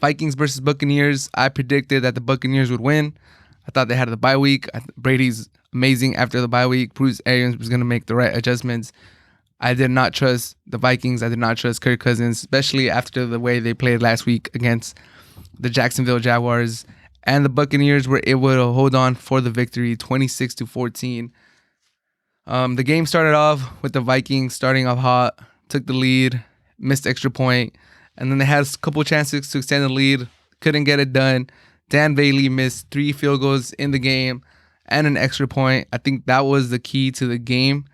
Vikings versus Buccaneers. I predicted that the Buccaneers would win. I thought they had the bye week. Brady's amazing after the bye week. Bruce Arians was going to make the right adjustments. I did not trust the Vikings. I did not trust Kirk Cousins, especially after the way they played last week against the Jacksonville Jaguars. And the Buccaneers were able to hold on for the victory, 26-14. The game started off with the Vikings starting off hot, took the lead, missed extra point, and then they had a couple chances to extend the lead, couldn't get it done. Dan Bailey missed 3 field goals in the game and an extra point. I think that was the key to the game.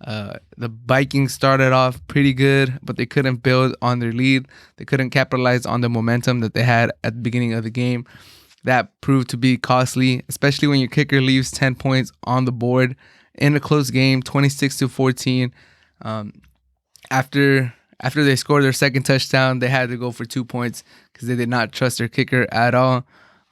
The Vikings started off pretty good, but they couldn't build on their lead. They couldn't capitalize on the momentum that they had at the beginning of the game. That proved to be costly, especially when your kicker leaves 10 points on the board in a close game, 26-14. After they scored their second touchdown, they had to go for 2 points because they did not trust their kicker at all.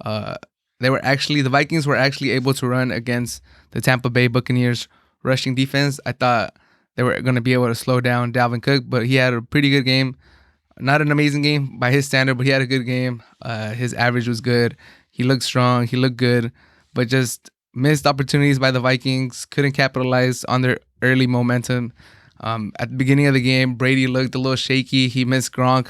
The Vikings were actually able to run against the Tampa Bay Buccaneers rushing defense. I thought they were going to be able to slow down Dalvin Cook, but he had a pretty good game. Not an amazing game by his standard, but he had a good game. His average was good. He looked strong. He looked good, but just missed opportunities by the Vikings. Couldn't capitalize on their early momentum. At the beginning of the game, Brady looked a little shaky. He missed Gronk.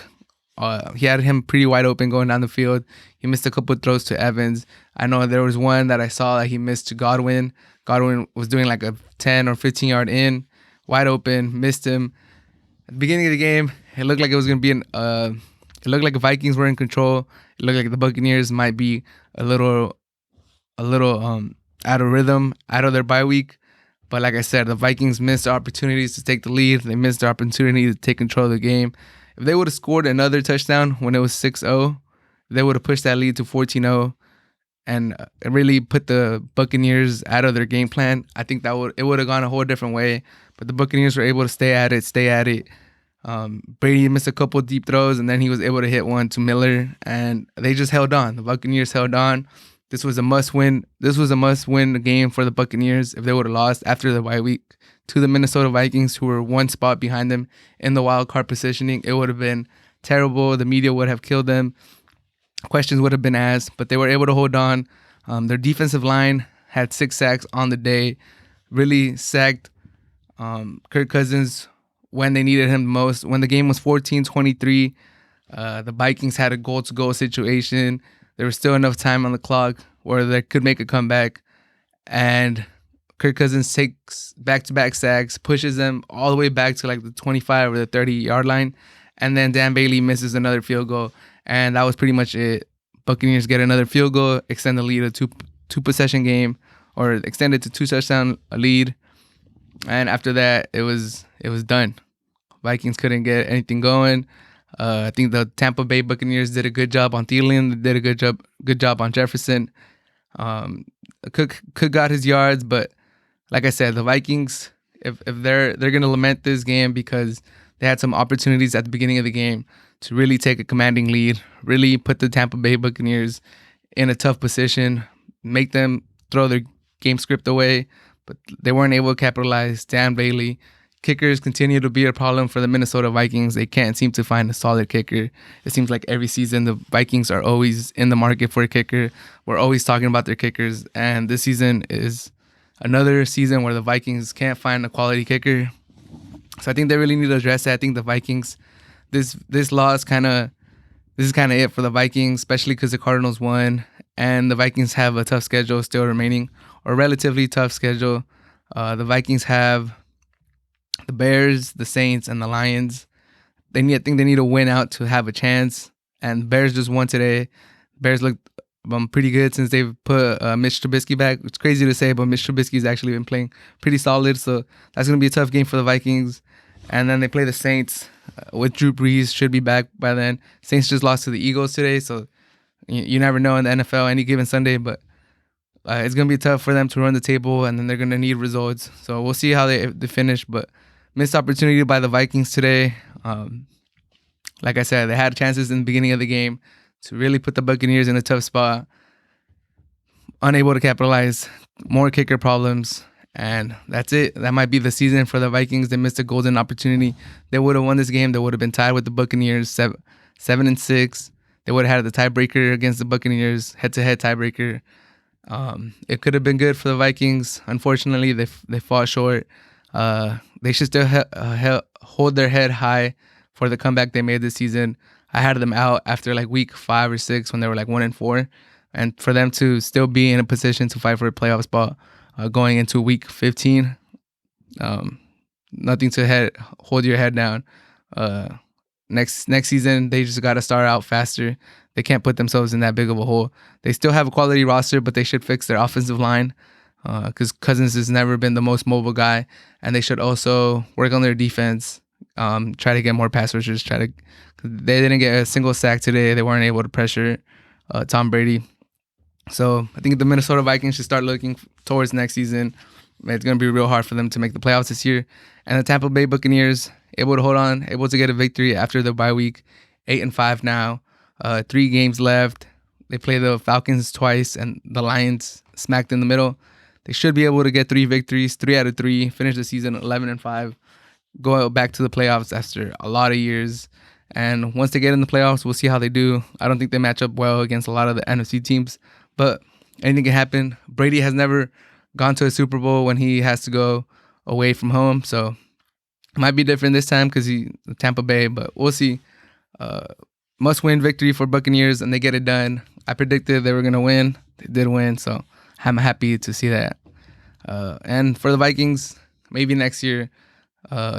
He had him pretty wide open going down the field. He missed a couple of throws to Evans. I know there was one that I saw that he missed to Godwin. Godwin was doing like a 10 or 15 yard in, wide open, missed him. At the beginning of the game, it looked like it was going to be it looked like the Vikings were in control. It looked like the Buccaneers might be a little out of rhythm, out of their bye week. But like I said, the Vikings missed opportunities to take the lead. They missed the opportunity to take control of the game. If they would have scored another touchdown when it was 6-0, they would have pushed that lead to 14-0 and really put the Buccaneers out of their game plan. I think it would have gone a whole different way. But the Buccaneers were able to stay at it. Brady missed a couple deep throws, and then he was able to hit one to Miller, and they just held on. The Buccaneers held on. This was a must-win. This was a must-win game for the Buccaneers. If they would have lost after the bye week to the Minnesota Vikings, who were one spot behind them in the wild card positioning, it would have been terrible. The media would have killed them. Questions would have been asked, but they were able to hold on. Their defensive line had 6 sacks on the day, really sacked Kirk Cousins when they needed him the most. When the game was 14-23, the Vikings had a goal-to-goal situation. There was still enough time on the clock where they could make a comeback, and Kirk Cousins takes back-to-back sacks, pushes them all the way back to like the 25 or the 30-yard line, and then Dan Bailey misses another field goal, and that was pretty much it. Buccaneers get another field goal, extend the lead a two-possession game, or extend it to 2-touchdown lead, and after that, it was done. Vikings couldn't get anything going. I think the Tampa Bay Buccaneers did a good job on Thielen. They did a good job on Jefferson. Cook got his yards, but like I said, the Vikings, if they're gonna lament this game because they had some opportunities at the beginning of the game to really take a commanding lead, really put the Tampa Bay Buccaneers in a tough position, make them throw their game script away, but they weren't able to capitalize. Dan Bailey. Kickers continue to be a problem for the Minnesota Vikings. They can't seem to find a solid kicker. It seems like every season the Vikings are always in the market for a kicker. We're always talking about their kickers, and this season is another season where the Vikings can't find a quality kicker. So I think they really need to address that. I think the Vikings, this loss this is kind of it for the Vikings, especially because the Cardinals won, and the Vikings have a tough schedule still remaining, or a relatively tough schedule. The Vikings have the Bears, the Saints, and the Lions. I think they need to win out to have a chance. And the Bears just won today. Bears look pretty good since they've put Mitch Trubisky back. It's crazy to say, but Mitch Trubisky's actually been playing pretty solid. So that's going to be a tough game for the Vikings. And then they play the Saints with Drew Brees. Should be back by then. Saints just lost to the Eagles today. So you never know in the NFL any given Sunday. But it's going to be tough for them to run the table. And then they're going to need results. So we'll see how they finish. But missed opportunity by the Vikings today. Like I said, they had chances in the beginning of the game to really put the Buccaneers in a tough spot. Unable to capitalize. More kicker problems. And that's it. That might be the season for the Vikings. They missed a golden opportunity. They would have won this game. They would have been tied with the Buccaneers, 7-6. they would have had the tiebreaker against the Buccaneers, head-to-head tiebreaker. It could have been good for the Vikings. Unfortunately, they fall short. They should still hold their head high for the comeback they made this season. I had them out after like week 5 or 6 when they were like 1-4, and for them to still be in a position to fight for a playoff spot going into week 15, nothing to hold your head down. Next season, they just got to start out faster. They can't put themselves in that big of a hole. They still have a quality roster, but they should fix their offensive line because Cousins has never been the most mobile guy, and they should also work on their defense. Try to get more pass rushers. They didn't get a single sack today. They weren't able to pressure Tom Brady. So I think the Minnesota Vikings should start looking towards next season. It's going to be real hard for them to make the playoffs this year. And the Tampa Bay Buccaneers, able to hold on, able to get a victory after the bye week, 8-5 now, 3 games left. They play the Falcons twice and the Lions smacked in the middle. They should be able to get 3 victories, 3 out of 3, finish the season 11-5, go back to the playoffs after a lot of years. And once they get in the playoffs, we'll see how they do. I don't think they match up well against a lot of the NFC teams, but anything can happen. Brady has never gone to a Super Bowl when he has to go away from home, so it might be different this time because he's Tampa Bay, but we'll see. Must-win victory for Buccaneers, and they get it done. I predicted they were going to win. They did win, so I'm happy to see that. And for the Vikings, maybe next year,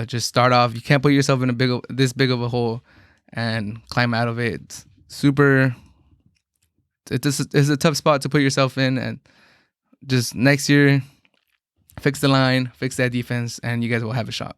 just start off. You can't put yourself in this big of a hole and climb out of it. It's a tough spot to put yourself in, and just next year, fix the line, fix that defense, and you guys will have a shot.